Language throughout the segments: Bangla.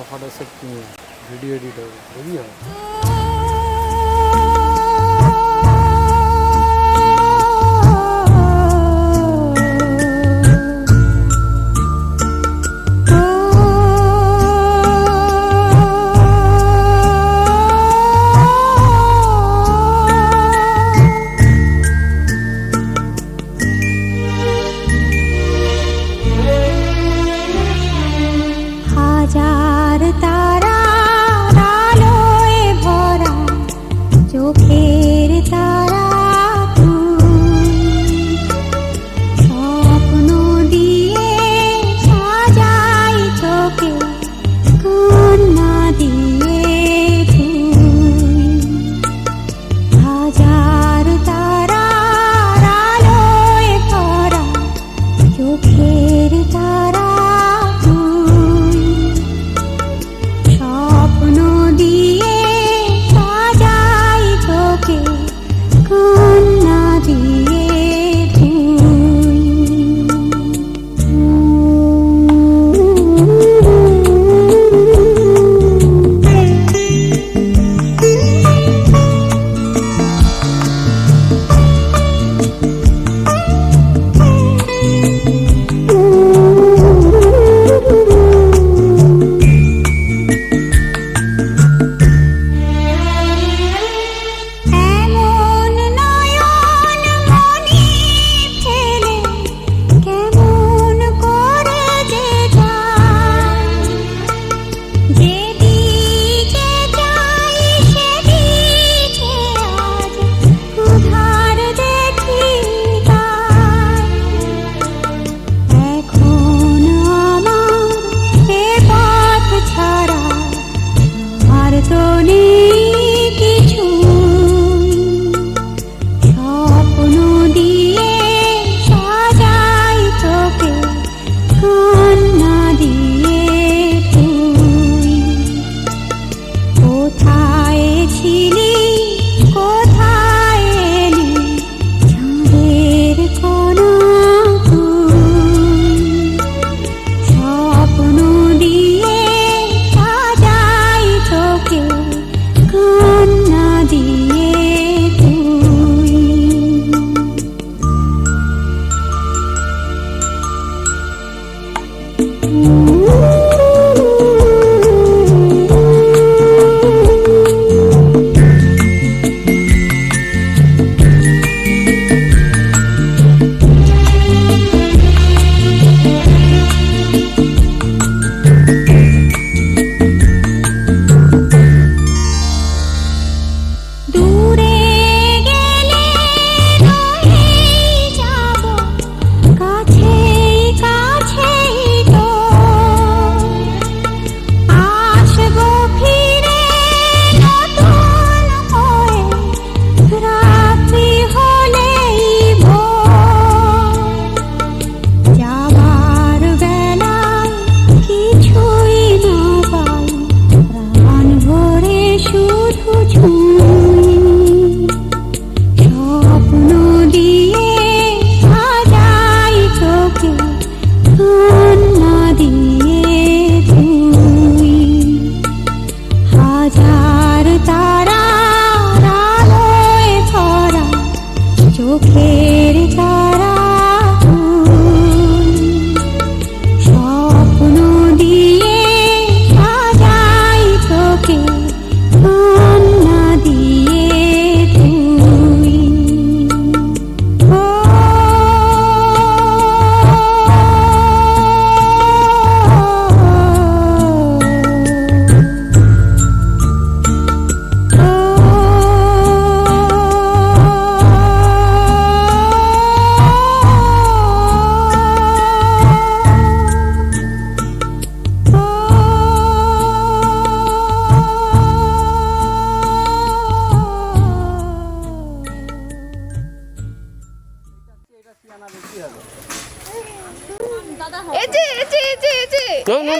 ফটো সেট কিনে ভিডিও এডিট হবে, বুঝলি?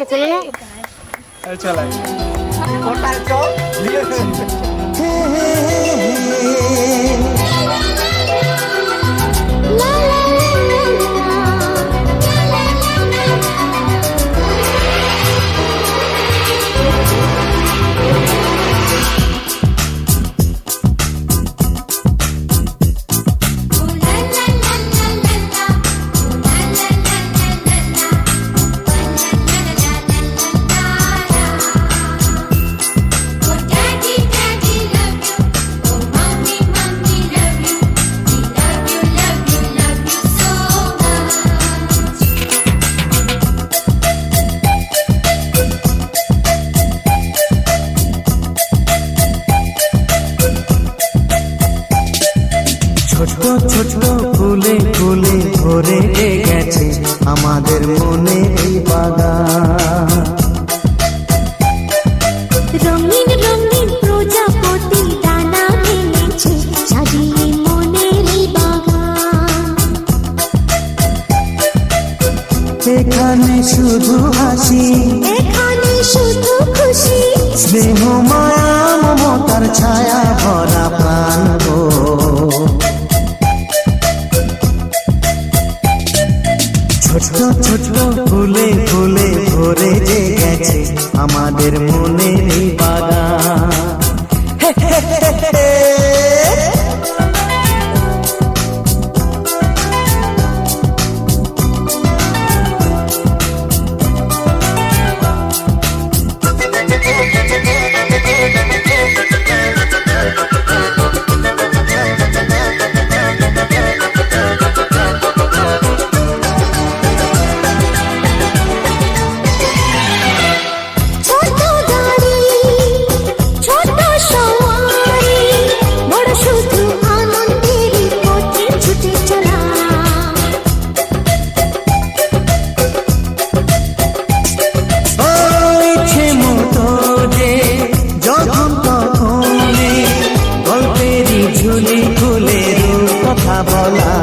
खोले ना चला ছোট ছোট ফুলে ফুলে ভরে গেছে আমাদের মনে এই বাগান। রঙিন রঙিন প্রজাপতি ডানা মেলেছে সাজিয়ে মনের এই বাগান। এখানে শুধু হাসি, এখানে শুধু খুশি, স্নেহ মায়া মমতার ছায়া ভরা প্রাণ গো। ছোট ছোট ফুলে ফুলে ভরে গেছে আমাদের মনে এই বাগান। ছোট গাড়ি ছোট সওয়ারি, বড় শুধু আনন্দের পথে ছুটে চলা। ইচ্ছে মতো যে যখন তখনই গল্পেরই ঝুলি খুলে কথা বলা।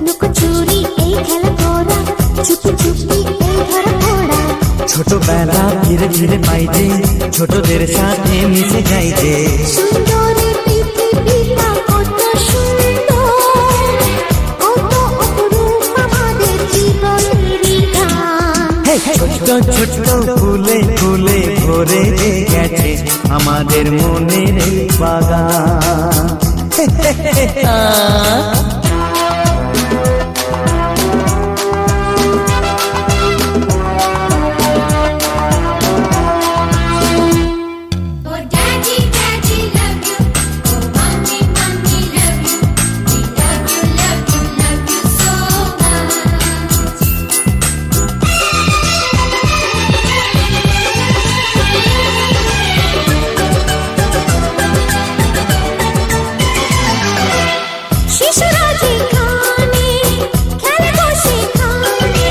লুকোচুরি এই খেলা করা, চুপি চুপি এই ধরা পড়া। ছোটবেলা ধীরে ধীরে পাইছে ছোটদের সাথে মিশে যাইছে। সুন্দরের পৃথিবীটা কত সুন্দর, কত অপরূপ আমাদের জীবনেরই গান। ছোট ছোট ফুলে ফুলে ভরে গেছে আমাদের মনের এই বাগান। Oh daddy, daddy love you. Oh mommy, mommy love you. We love you, love you, love you so much. শিশুরা যেখানে খেলে বসে খানে,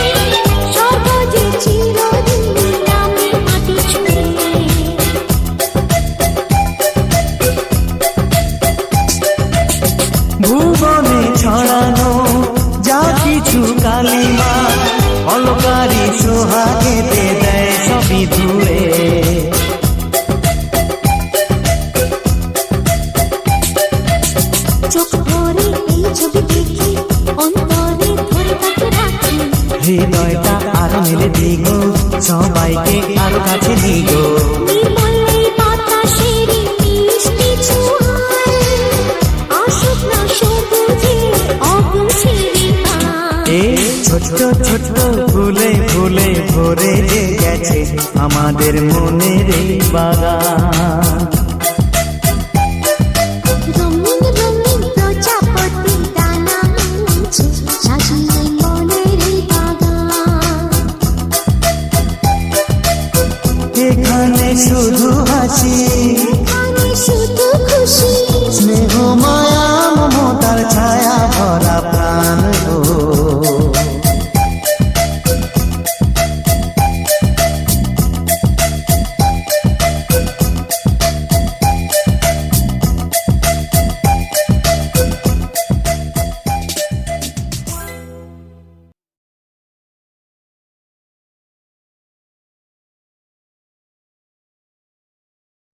স্বর্গ যে চিরদিন নামে মাটি ছুঁয়ে। ভুবনে ছড়ানো যা কিছু কালিমা অলকারি সোহাগেতে দেয় সবই ধুয়ে। চোখ ভরে এই ছবি দেখি, অন্তরে ধরে তাকে রাখি। হৃদয়টা আরো মেলে দিগো, সবাইকে আরো কাছে দিগো। নির্মল এই বাতাসের মিষ্টি ছোঁয়ায়, আসুক না সবুজে অগুছিরি পায়। এই ছোট ছোট ফুলে ফুলে ভরে গেছে আমাদের মনের এই বাগান। রঙিন রঙিন প্রজাপতি ডানা মেলেছে সাজিয়ে মনের এই বাগান। এখানে শুধু হাসি, এখানে শুধু খুশি, স্নেহ মায়া মমতার ছায়া ভরা